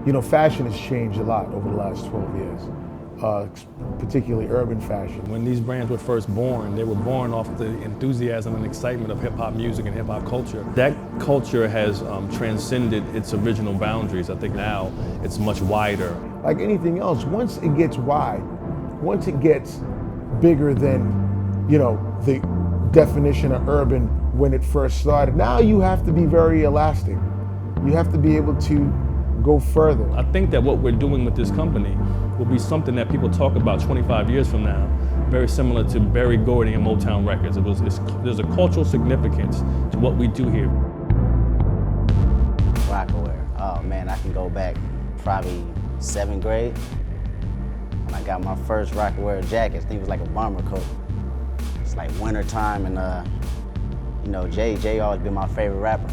You know, fashion has changed a lot over the last 12 years, particularly urban fashion. When these brands were first born, they were born off the enthusiasm and excitement of hip-hop music and hip-hop culture. That culture has transcended its original boundaries. I think now it's much wider. Like anything else, once it gets wide, once it gets bigger than, you know, the definition of urban when it first started, now you have to be very elastic. You have to be able to go further. I think that what we're doing with this company will be something that people talk about 25 years from now, very similar to Berry Gordy and Motown Records. There's a cultural significance to what we do here. Rocawear. Oh man, I can go back probably 7th grade when I got my first Rocawear jacket. I think it was like a bomber coat. It's like winter time, and you know, Jay always been my favorite rapper,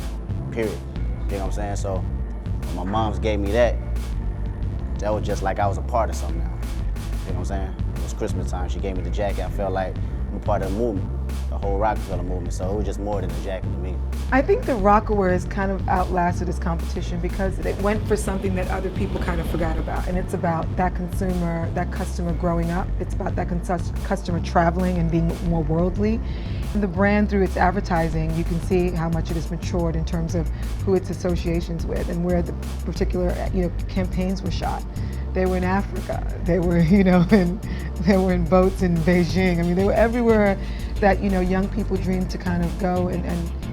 period. You know what I'm saying? So when my mom's gave me that was just like I was a part of something now. You know what I'm saying? It was Christmas time. She gave me the jacket. I felt like I'm a part of the movement, the whole Rockefeller movement. So it was just more than a jacket to me. I think the Rocawear has kind of outlasted its competition because it went for something that other people kind of forgot about. And it's about that consumer, that customer growing up. It's about that customer traveling and being more worldly. And the brand, through its advertising, you can see how much it has matured in terms of who its associations with and where the particular, you know, campaigns were shot. They were in Africa. They were, you know, they were in boats in Beijing. I mean, they were everywhere that, you know, young people dream to kind of go and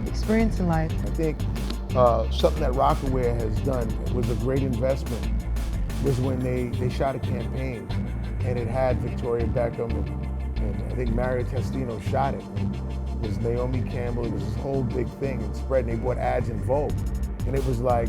experience in life. I think something that Rocawear has done was a great investment was when they shot a campaign and it had Victoria Beckham and I think Mario Testino shot it. It was Naomi Campbell. It was this whole big thing and spread, and they bought ads in Vogue. And it was like,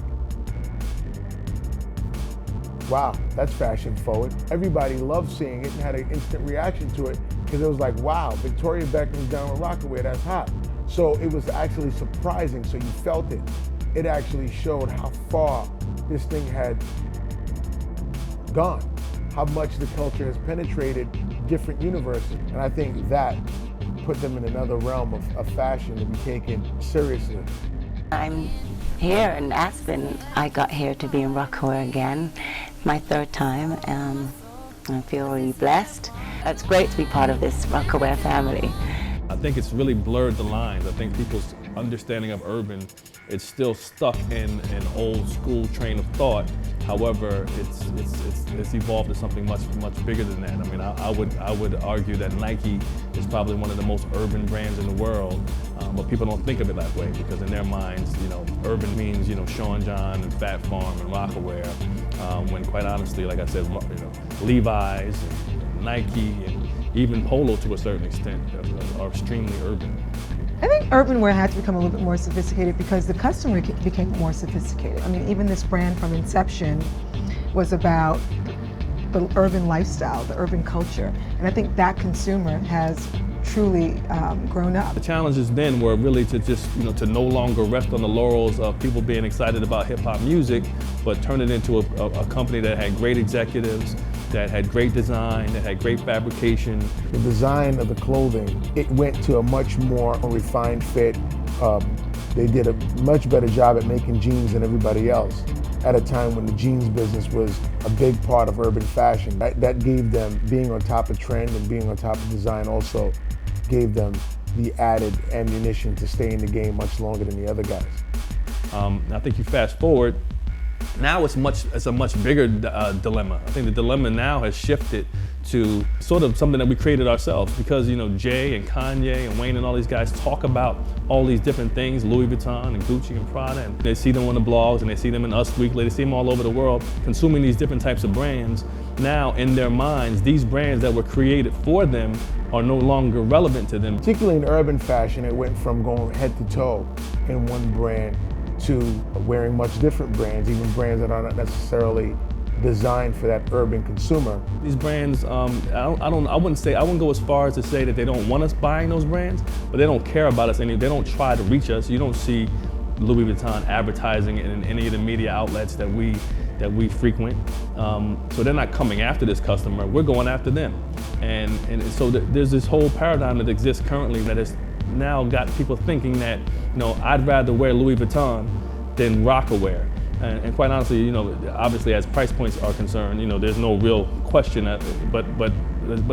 wow, that's fashion forward. Everybody loved seeing it and had an instant reaction to it because it was like, wow, Victoria Beckham's down with Rocawear, that's hot. So it was actually surprising, so you felt it. It actually showed how far this thing had gone, how much the culture has penetrated different universes. And I think that put them in another realm of fashion to be taken seriously. I'm here in Aspen. I got here to be in Rocawear again, my 3rd time. I feel really blessed. It's great to be part of this Rocawear family. I think it's really blurred the lines. I think people's understanding of urban is still stuck in an old school train of thought. However, it's evolved to something much bigger than that. I mean, I would argue that Nike is probably one of the most urban brands in the world, but people don't think of it that way because in their minds, you know, urban means, you know, Sean John and Fat Farm and Rocawear, when quite honestly, like I said, you know, Levi's and Nike and even Polo to a certain extent are extremely urban. I think urban wear had to become a little bit more sophisticated because the customer became more sophisticated. I mean, even this brand from inception was about the urban lifestyle, the urban culture. And I think that consumer has truly grown up. The challenges then were really to just, you know, to no longer rest on the laurels of people being excited about hip hop music, but turn it into a company that had great executives, that had great design, that had great fabrication. The design of the clothing, it went to a much more refined fit. They did a much better job at making jeans than everybody else at a time when the jeans business was a big part of urban fashion. That gave them, being on top of trend and being on top of design also gave them the added ammunition to stay in the game much longer than the other guys. I think you fast forward, now it's a much bigger dilemma. I think the dilemma now has shifted to sort of something that we created ourselves because, you know, Jay and Kanye and Wayne and all these guys talk about all these different things, Louis Vuitton and Gucci and Prada, and they see them on the blogs and they see them in Us Weekly, they see them all over the world consuming these different types of brands. Now, in their minds, these brands that were created for them are no longer relevant to them. Particularly in urban fashion, it went from going head to toe in one brand to wearing much different brands, even brands that are not necessarily designed for that urban consumer. These brands, I wouldn't go as far as to say that they don't want us buying those brands, but they don't care about us they don't try to reach us. You don't see Louis Vuitton advertising in any of the media outlets that we frequent. So they're not coming after this customer, we're going after them. And so there's this whole paradigm that exists currently that has now got people thinking that, you know, I'd rather wear Louis Vuitton than Rocawear. And quite honestly, you know, obviously as price points are concerned, you know, there's no real question, but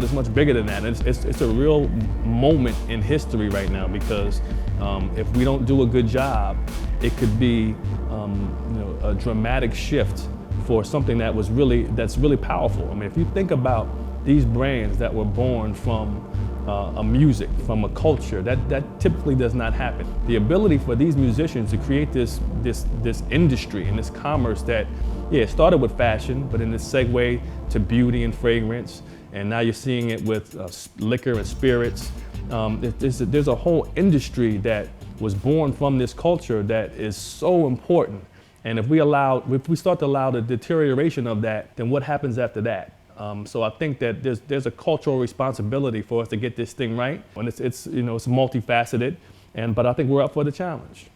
it's much bigger than that. It's a real moment in history right now, because if we don't do a good job, it could be you know, a dramatic shift for something that's really powerful. I mean, if you think about these brands that were born from a music, from a culture, that typically does not happen. The ability for these musicians to create this industry and this commerce that, yeah, it started with fashion, but then it segued to beauty and fragrance, and now you're seeing it with liquor and spirits. There's a whole industry that was born from this culture that is so important. And if we start to allow the deterioration of that, then what happens after that? So I think that there's a cultural responsibility for us to get this thing right, and it's you know, it's multifaceted, but I think we're up for the challenge.